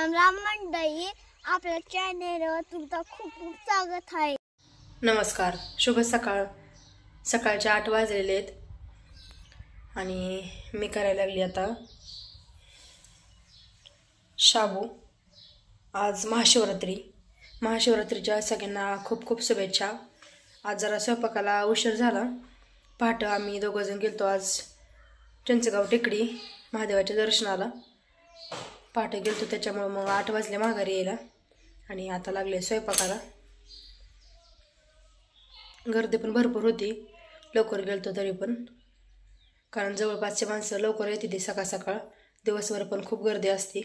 राम राम मंडळी, आपल्या चॅनेलवर तुमचं खूप खूप स्वागत आहे. नमस्कार, शुभ सकाळ. सकाळचे 8 वाजलेले आहेत आणि मी करायला लागली आता शाबू. आज महाशिवरात्रीच्या सगळ्यांना खूप खूप शुभेच्छा. आज जरा स्वयंपाकाला उशीर झाला. पहाटे आम्ही दोघंजण गेलतो आज चिंचगाव टेकडी महादेवाच्या दर्शनाला. पहाटे गेलतो त्याच्यामुळे मग 8 वाजले माघारी यायला आणि आता लागले स्वयंपाकाला. गर्दी पण भरपूर होती, लवकर गेलतो तरी पण, कारण जवळपासचे माणसं लवकर येते ती सकाळ सकाळ. दिवसभर पण खूप गर्दी असते.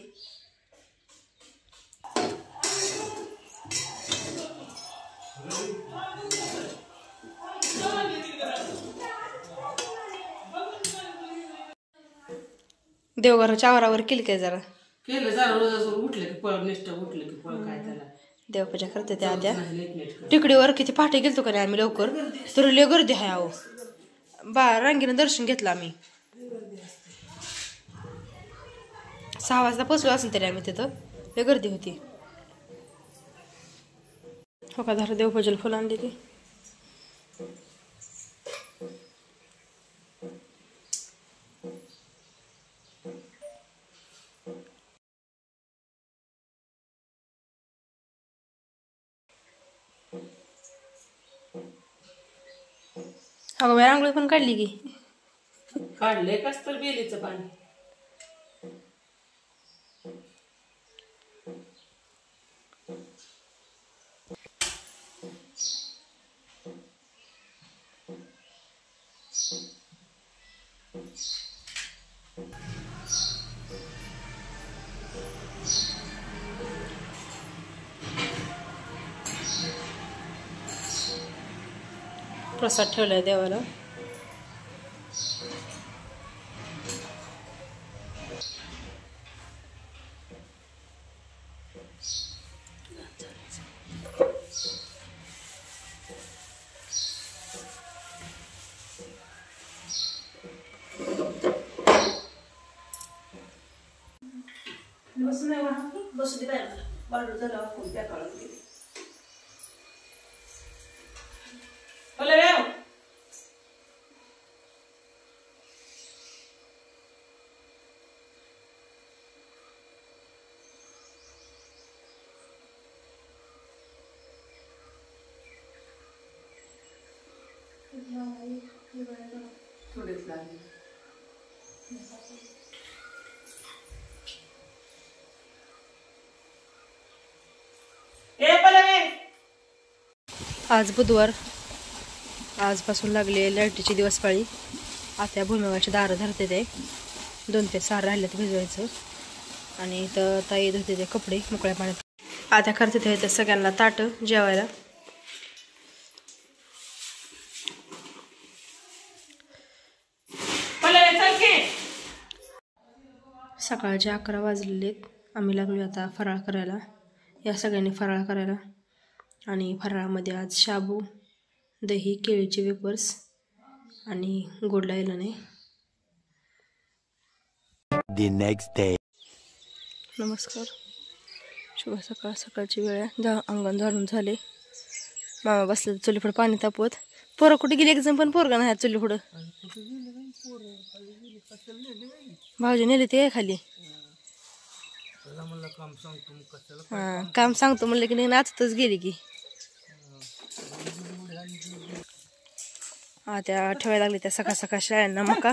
देवघराच्या आवारावर केली काय जरा केलं जरा रोज उठलं की पळ निष्ठ उठलं की पळ काय त्याला देवपूजा करते त्या आद्या. टिकडीवर किती पहाटे गेलतो का नाही आम्ही लवकर, तर लय गर्दी आहे. अहो रांगेनं दर्शन घेतलं आम्ही. 6 वाजता पोचलो असेल तरी आम्ही तिथं. लय गर्दी होती. हो का, धरा देवपूजेला फुलं आणली ती. अगं रांगोळी पण काढली की. काढले कस तर बेलीचं पाणी. प्रसाद ठेवलाय देवाला. बसू दे बाहेर बाळू झाला वाकून त्या काळात गेली. थोडेच लागले. आज बुधवार, आजपासून लागले लाईटीची दिवसपाळी. आता भूमिवाची दारं धरते ते 2 ते 6 राहिल्यात भिजवायचं. आणि इथं ताई धुते ते कपडे मोकळ्या पाण्यात. आता करते ते इथं सगळ्यांना ताट जेवायला. सकाळचे 11 वाजलेत. आम्ही लागलो आता फराळ करायला. या सगळ्यांनी फराळ करायला. आणि फराळामध्ये आज शाबू, दही, केळीचे वेपर्स आणि गोड लायला नाही. नमस्कार, शुभ सकाळ. सकाळची वेळ आहे. अंगण झाडून झाले. मामा बसले चुलीपुढं पाणी तापवत. पोरं कुठे गेली? एक जण पण पोरगा नाही चुलीपुढं. भाऊजी नेले ते खाली. हा, काम सांगतो म्हणलं की नाही, नाचतच गेली की. हा, त्या ठेवायला लागले त्या सकाळ सकाळ शाळांना मका.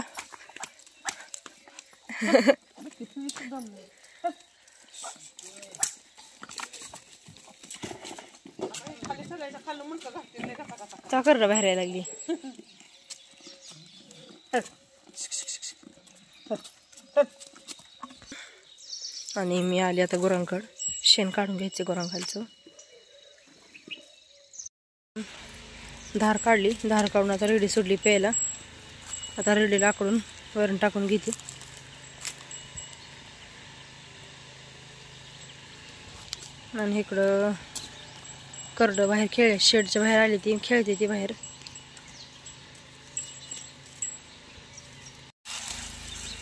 कर बाहेर यायला लागली. आणि मी आली आता गुरांकड. शेण काढून घ्यायचे गुरांखालचं. धार काढली. धार काढून आता रेडी सोडली प्यायला. आता रेडीला आकडून वरण टाकून घेते. आणि इकडं करडं बाहेर शेडच्या बाहेर आली ती, खेळते ती बाहेर.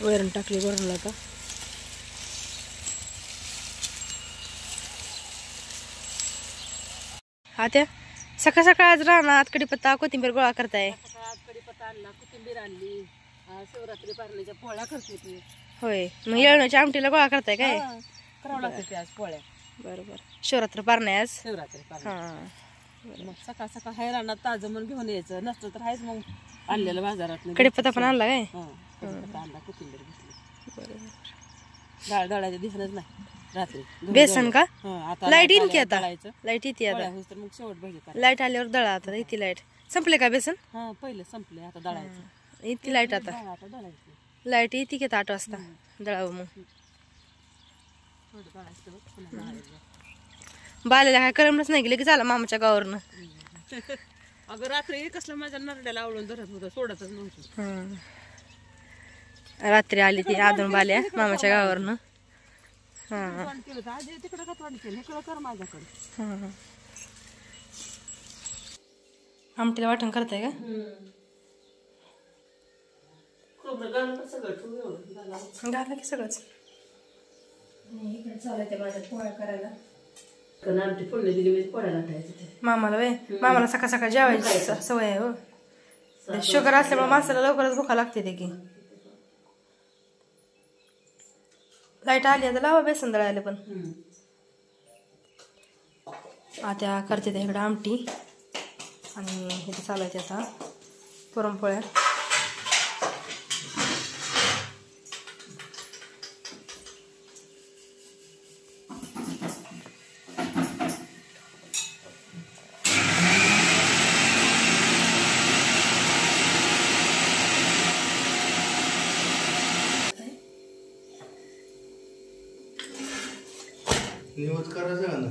वैरण टाकली वरणला आता. आता सकाळ सकाळ आज रानात कडीपत्ता कोथिंबीर गोळा करताय. आज कडीपत्ता आणला, कोथिंबीर आणली, शिवरात्री पारण्याच्या पोळ्या करते ती. होय, मग येळण्याच्या आमटीला गोळा करताय काय? करावं लागते ते आज पोळ्या. बरोबर, शिवरात्र पारणं आज. शिवरात्री पारण्या. हा, मग सकाळ सकाळ हाय रानात ताजं म्हणून घेऊन यायचं, नसतं तर हायच मग आणलेलं बाजारात. कडीपत्ता पण आणला काय? कडीपत्ता आणला, कोथिंबीर घेतली. बरोबर. डाळ दळायचं दिसणच नाही रात्री. बेसन का? आता लाईट येईन की आता? दळायचं. लाईट येते आता. पोळ्या होईस तर मग शेवट भजी करा. लाईट आल्यावर दळा आता. येते लाईट. संपले का बेसन? हा पहिले संपले, आता दळायचं. येते लाईट आता. आता दळायचं. लाईट येते की आता 8 वाजता दळावं मग. थोडं दळायचं पुन्हा दळायचं. बालेला काय करमलंच नाही गेलं की झालं मामाच्या गावावरनं. अगं रात्री कसलं माझ्या नरड्याला आवळून धरत होतं, सोडतच नव्हतं. रात्री आली ती आदून बाल्या मामाच्या गावावरनं. कटवाण केलं तर आजी तिकडे कटवाण केलं, इकडं कर माझ्याकडे. आमटीला वाटण करताय का? खोबरं घालून सगळं ठेवून एवढं घालावं. घाला की सगळंच. इकडे चालायचं माझ्या पोळ्या करायला. कारण आमची फोडणी दिली म्हणजे पोळ्या लाटायचं ते. मामाला वे मामाला सकाळ सकाळ जेवायची सवय आहे हो. शुगर असल्यामुळे माणसाला लवकरच भुका लागते ते की. लाईट आली आता लावा बेसन दळायला पण. आता करते ते इकडं आमटी आणि हे चालायचे आता पुरणपोळ्या. निवड करायचं ना.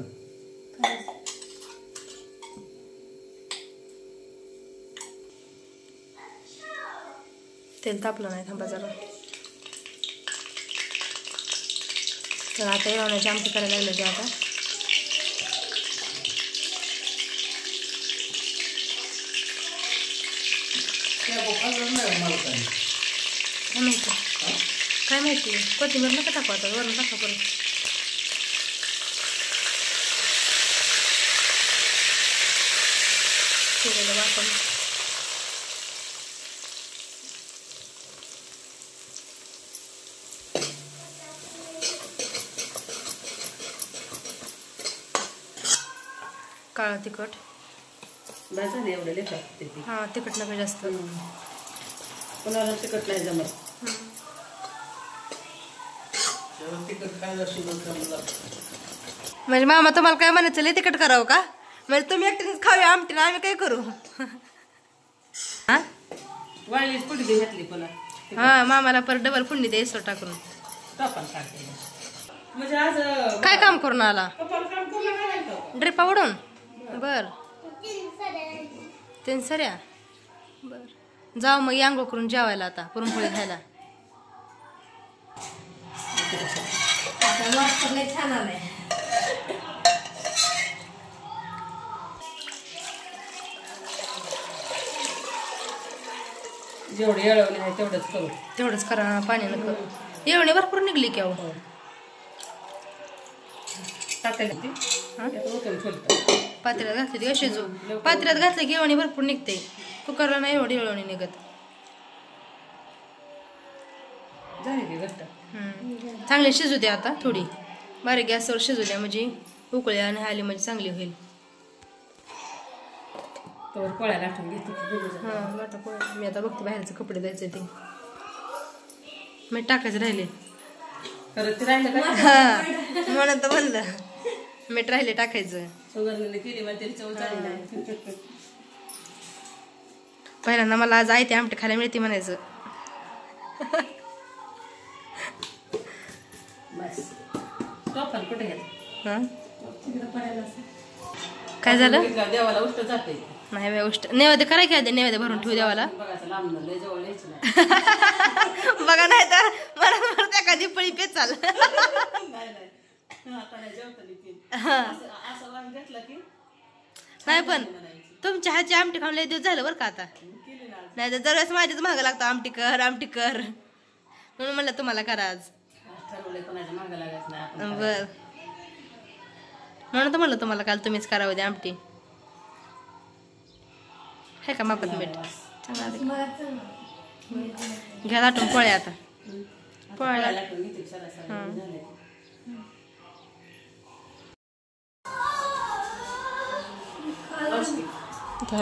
तेल तापलं नाही, थांबा जरा. तर आता येवण्याची आमटी करायला लागलं ते आता. काय माहिती कोथिंबीर नका टाकू आता, वरून टाका परत. केलेलं वाटण. काळं तिखट. झाले एवढे लेखात ते. हा, तिखट नका जास्त. कोणाला तिखट नाही जमत. म्हणजे मामा तुम्हाला काय म्हणायचं लय तिखट करावं का? म्हणजे तुम्ही एकटीनेच खाऊया आमटी ना आम्ही काय करू? हा, वाळलीच पुढे घातली पुन्हा. हा, मामाला परत डबल फोडणी द्यायचं टाकून. टोपान काढते म्हणजे आज काय काम करून आला? टोपान काम करून नाही का? ड्रिप आवडून. बर, 3 सऱ्या. बर, जाऊ मग यांगो करून जेवायला आता पुरणपोळी खायला. छान आलाय. जेवढे येळवले आहे तेवढंच करू. तेवढंच करा, पाणी नको. येवणी भरपूर निघली की अहो. टाकायला ती ओतून ठेवतं. पातेल्यात घातली ती शिजू. पातेल्यात घातलं की येवणी भरपूर निघते. कुकरला नाही एवढी येवणी निघत. झाली की घट्ट. चांगली शिजू द्या आता, थोडी बारीक गॅसवर शिजू द्या म्हणजे उकळी आणि आली म्हणजे चांगली होईल. तर पोळ्या लाटून घेते. हां, लाटा पोळ्या. मी आता बघते बाहेरचे कपडे द्यायचे ते मीठ टाकायचं राहिले. परत ते राहिलं का? हा, म्हणून तर म्हणलं मीठ राहिले टाकायचं. सुगंधने केली मग तरी चव चालली नाही. पहिल्यांदा मला आज आहे ते आमटी खायला मिळते म्हणायचं. बस टोपण कुठे घ्यायचं? हां, काय झालं? देवाला उष्ट जाते. नाही बाई उष्ट नैवेद्य कराय काय नैवेद्य भरून ठेवू देवाला. बघायचं लांब लय जवळ यायचं नाही. बघा नाही तर मला म्हणते एखादी पळी पेचाल. नाही पण तुमच्या हातची आमटी खाऊन लय दिवस झालं बरं का आता. नाही तर दरवेळेस माझ्याच महाग लागतं आमटी कर आमटी कर, म्हणून म्हणलं तुम्हाला करा आज. बर, म्हणून तर म्हणलं तुम्हाला काल तुम्हीच करावं दे आमटी. हे का मापात मीठ चांगला आलं घ्या लाटून पोळ्या आता पोळ्या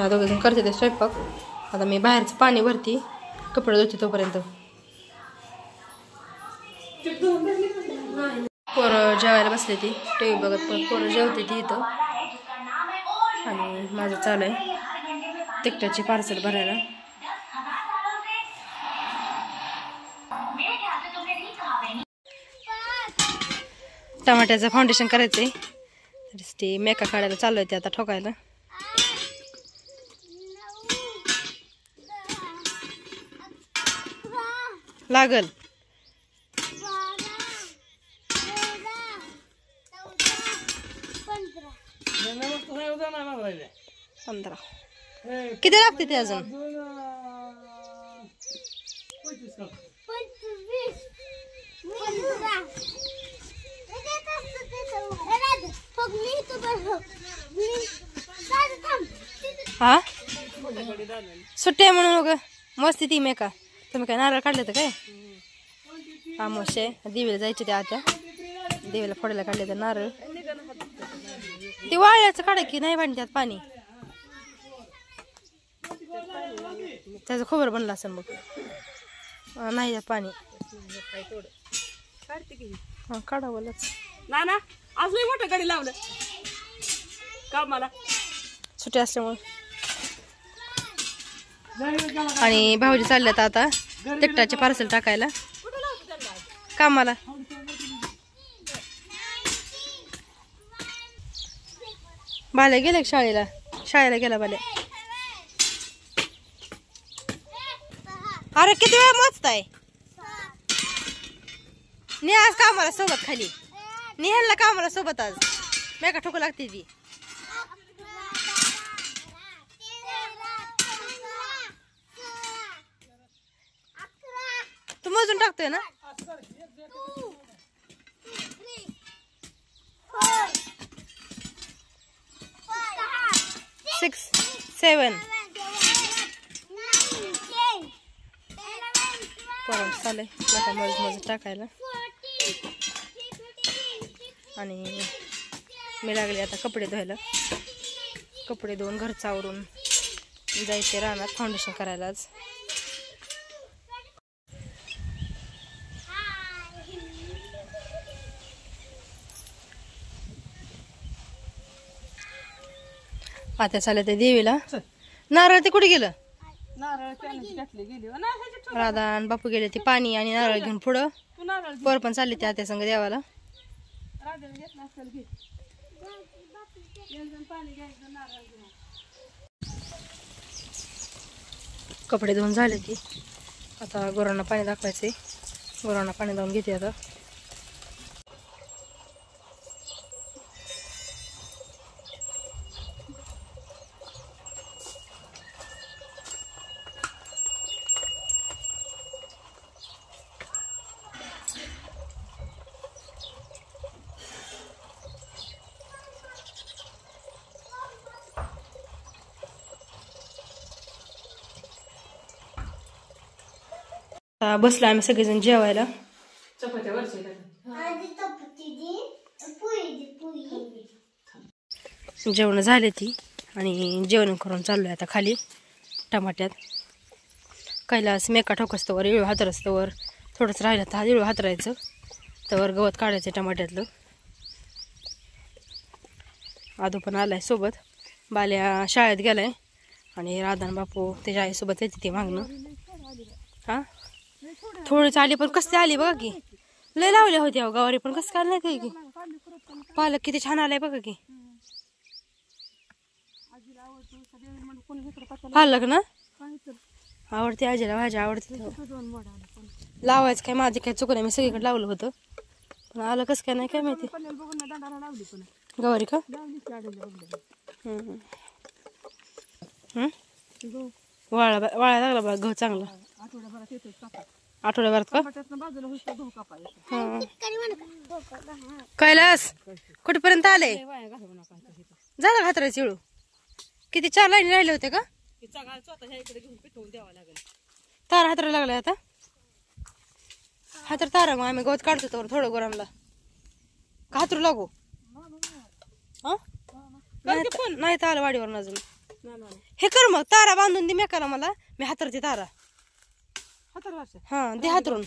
दोघे जण करते ते स्वयंपाक आता मी बाहेरचं पाणी भरती कपडे धुते तोपर्यंत पोरं जेवायला बसले ती टी व्ही बघत पोरं जेवते ती इथं आणि माझं चालू आहे तिकटाची पार्सल भरायला टमाट्याचं फाउंडेशन करायचंय तर ते मेका काढायला चालू आहे ते आता ठोकायला लागल 15 किती लागते ते अजून हा सुट्टी आहे म्हणून मग मस्ती ती मेका तुम्ही काय नारळ काढले तर काय आमोशे दिवेला जायचे ते आत्या देवीला फोडायला काढले तर नारळ ते वाळ्याचं काढा की नाही भांड्यात पाणी त्याचं खोबर बनलं असेल मग नाही पाणी हा काढावंच ना ना अजूनही मोठं गाडी लावलं का मला सुट्टी असल्यामुळे आणि भाऊजी चालल्यात आता तिकटाचे पार्सल टाकायला कामाला बाल्या गेले शाळेला गेला बाल्या अरे किती वेळा मोजताय ने आज कामाला सोबत खाली निहायला कामाला सोबत आज मेका ठोकू लागते ती तू मोजून टाकतोय ना 6 7 परत चालेल नका मज टाकायला आणि मी लागले आता कपडे धुवायला कपडे धुवून घरचं आवरून जायचे रानात फाउंडेशन करायला आज आता चालत आहे देवीला नारळ ते कुठे गेलं राधा आणि बापू गेले ते पाणी आणि नारळ घेऊन पुढं पोर पण चालले ते आता संग देवाला कपडे धुवून झाले ती आता गुरांना पाणी दाखवायचे गुरांना पाणी लावून घेते आता बसलो आम्ही सगळेजण जेवायला जेवण झाले ती आणि जेवण करून चाललोय आता खाली टमाट्यात कैलास मेका ठोकस्तवर इळू हातरस्तवर थोडंसं राहिलं तर इळू हातरायचं तर गवत काढायचं टमाट्यातलं आदू पण आलाय सोबत बाल्या शाळेत गेलाय आणि राधान बापू त्याच्या आईसोबत येते ती मागणं हा थोडीच आली पण कसली आली बघा की लय लावल्या होत्या गवारी पण कसं काय नाही काही की पालक किती छान आलाय बघा की पालक ना आवडते आजीला भाजी आवडते लावायचं काय माझे काय चुकलं मी सगळीकडे लावलं होतं पण आलं कसं काय नाही काय माहिती गवारी का वाळा लागला बघा गहू चांगला आठवड्याभरात का कैलास कुठेपर्यंत आले झालं हातरायचं इळू किती 4 लाईनी राहिले होते का की चघाळ स्वतःच्या इकडे घेऊन पिटवून द्यावा लागेल. तारा हातरा लागलाय आता. हातर तारा मग आम्ही गवत काढतो तर थोडं गोरांना का हातरू लागू. हा नाही तर आलं वाडीवर अजून. हे कर मग तारा बांधून दे मेकाला मला. मी हातरते तारा. हा दे हातरून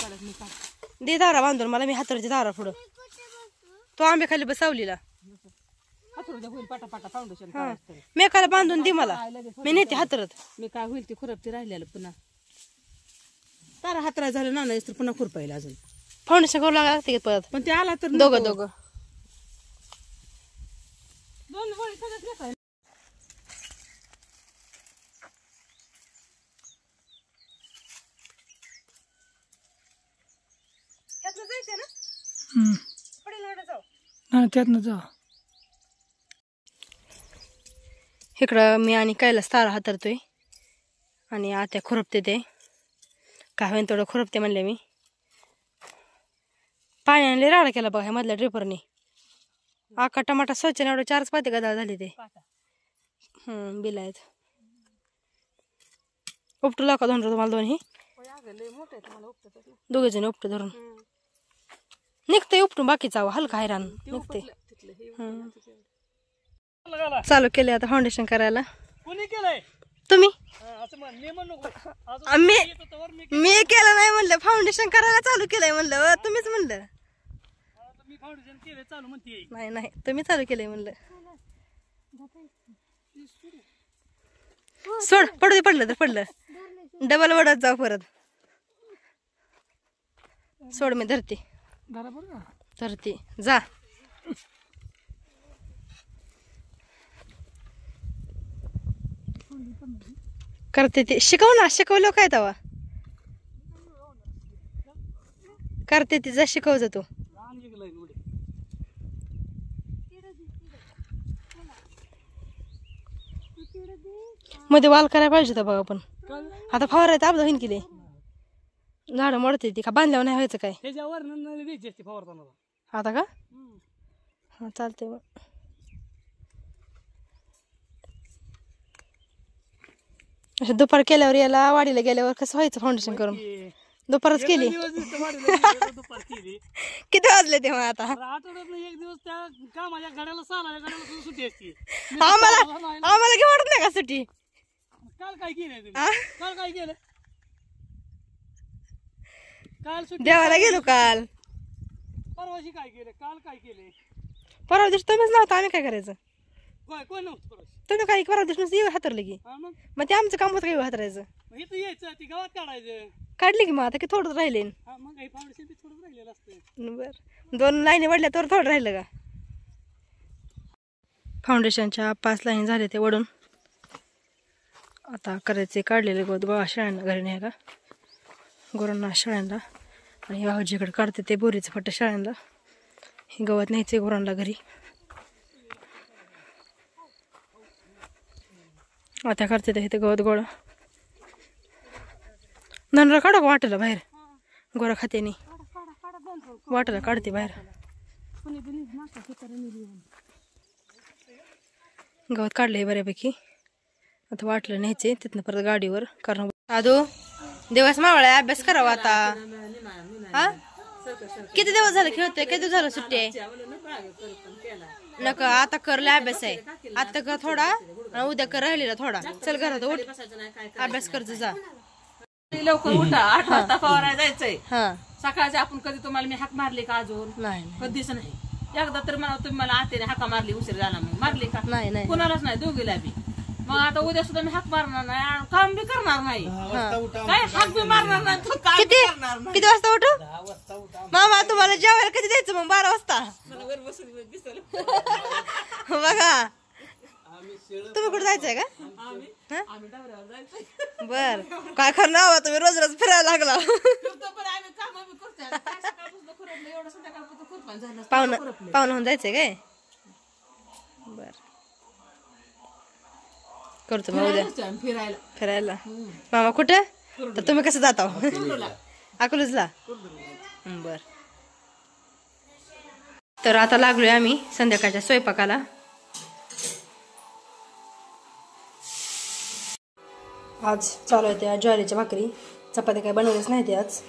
दे तारा बांधून मला. मी हातरते तारा पुढं. तो आंबे खाली बसावलीला मेकाला बांधून दे मला. मी नेते हातरत. मी काय होईल ती खुरपती राहिलेलं पुन्हा तारा हातरा झालं ना तर पुन्हा खुरपायला अजून फाउंडेशन करू लागते परत. पण ते आला तर दोघं दोन वळी सगळ्यात नेता. त्यातनं जा. इकडं मी आणि कैलास तारा हातरतोय आणि आत्या खुरपते. ते काय होईन थोडं खुरपते म्हणले मी. पाण्याने राडा केला बघा ह्या मधल्या ड्रिपरने. आका टमाटा स्वच्छ एवढं 4 पाते गदाळ झाले ते. बिल आहेत. उपटू लाका धरून तुम्हाला दोन्ही दोघे जण उपटू धरून निघते उपटून. बाकीचा हलका हैराण निघते. चालू केले आता फाउंडेशन करायला. तुम्ही मी केलं नाही म्हणलं. फाउंडेशन करायला चालू केलंय म्हणलं. तुम्हीच म्हणलं. नाही नाही तुम्ही चालू केलंय म्हणलं. सोड पडू दे. पडलं तर पडलं. डबल वडत जाऊ परत. सोड मी धरते धरते जा. करते ते. शिकव ना. शिकवलं काय तवा करते ती. जा शिकव जा तू. मध्ये वाल करायला पाहिजे होता बघा. पण आता फवारायचं आपलं होईन केले. झाडं मोडते ती का बांधल्यावर नाही व्हायचं काय आता का. हा चालते मग. असं दुपार केल्यावर याला वाडीला गेल्यावर कसं व्हायचं फाउंडेशन करून. दुपारच केली. किती वाजले तेव्हा आता. आम्हाला घेऊन वाटत नाही का सुट्टी. काल काय केलं काल काय केलं. देवाला गेलो काल. परवाशी काय केलं. काल काय केले. परवा दिवशी तुम्हीच नव्हता. आम्ही काय करायचं. कोण नव्हतं परवाशी. तुम्ही काही परवा दिवशी येऊ हातरलं की मग ते आमचं काम होतं काय हातरायचं. इथं यायचं ती गावात काढायचं. काढली की मग आता की थोडं राहिले. मग काही फाउंडेशन ते थोडं राहिलेलं असतं. बर 2 लाईनी वडल्या तर थोडं राहिलं का. फाउंडेशनच्या 5 लाईन झाले ते वडून. आता करायचे काढलेले गवत बघा शेळ्यांना घरी नाही का. गुरांना शेळ्यांना आणि भाऊजीकडे काढते ते बोरीचं फट्ट शेळ्यांना. हे गवत न्यायचे गुरांना घरी. आता करते ते इथे गवत गोळा. नंतर काढा वाटेला बाहेर. गोरा खात्याने वाटेला काढते बाहेर. गवत काढले बऱ्यापैकी. आता वाटलं न्यायचे तिथनं परत गाडीवर. कारण आदो दिवस मावळा अभ्यास करावा आता. हा किती दिवस झाले खेळतोय. किती दिवस झालं सुट्टी आहे. नका आता करले अभ्यास आहे. आता कर थोडा आणि उद्या कर राहिलेला थोडा. चल घरात उठ अभ्यास करतो जा. लवकर उठा. 8 वाजता फवारायला जायचंय. हा सकाळचे आपण कधी तुम्हाला मी हाक मारली का अजून. नाही कधीच नाही. एकदा तर मला तुम्ही मला आतेने हाका मारली. उशीर झाला मग मारली का. नाही नाही कुणालाच नाही दोघीला बी. मग आता उद्या सुद्धा मी हाक मारणार नाही. काम बी करणार नाही. काय हाक बी मारणार नाही. तू काम बी किती करणार नाही. किती वाजता उठू मामा. तुम्हाला जेवायला कधी द्यायचं मग 12 वाजता. मला वर बसून दिसलं. बघा तुम्ही कुठे जायचंय का. आम्ही डबऱ्यावर जायचंय. बर काय करणार हवा तुम्ही रोज रोज फिरायला लागला. आम्ही काम बी करतोय. सकाळपासून खुरपलं एवढं संध्याकाळपासून खुरपण झालं. पाहुणं होऊन जायचंय काय. बर करतो मग उद्या फिरायला. फिरायला. मामा कुठे तर तुम्ही कसं जाता अकलूजला. बर तर आता लागलोय आम्ही संध्याकाळच्या स्वयंपाकाला. आज चालू आहे त्या ज्वारीच्या भाकरी. चपात्या काही बनवल्याच नाही त्या आज,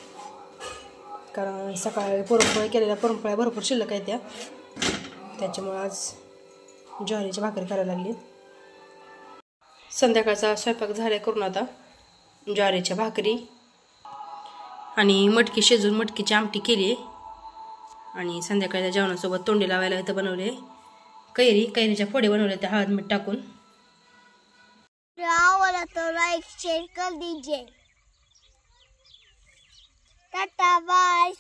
कारण सकाळी पुरणपोळ्या केलेल्या पुरणपोळ्या भरपूर शिल्लक आहेत त्या, त्याच्यामुळे आज ज्वारीची भाकरी करायला लागली. संध्याकाळचा स्वयंपाक झाला करून आता ज्वारीच्या भाकरी आणि मटकी शिजून मटकीची आमटी केली आहे. आणि संध्याकाळच्या जेवणासोबत तोंडी लावायला इथं बनवले कैरीच्या फोडी बनवले त्या हळद मीठ टाकून. आवडला तो लाईक शेअर कर दीजिए. Tata bye.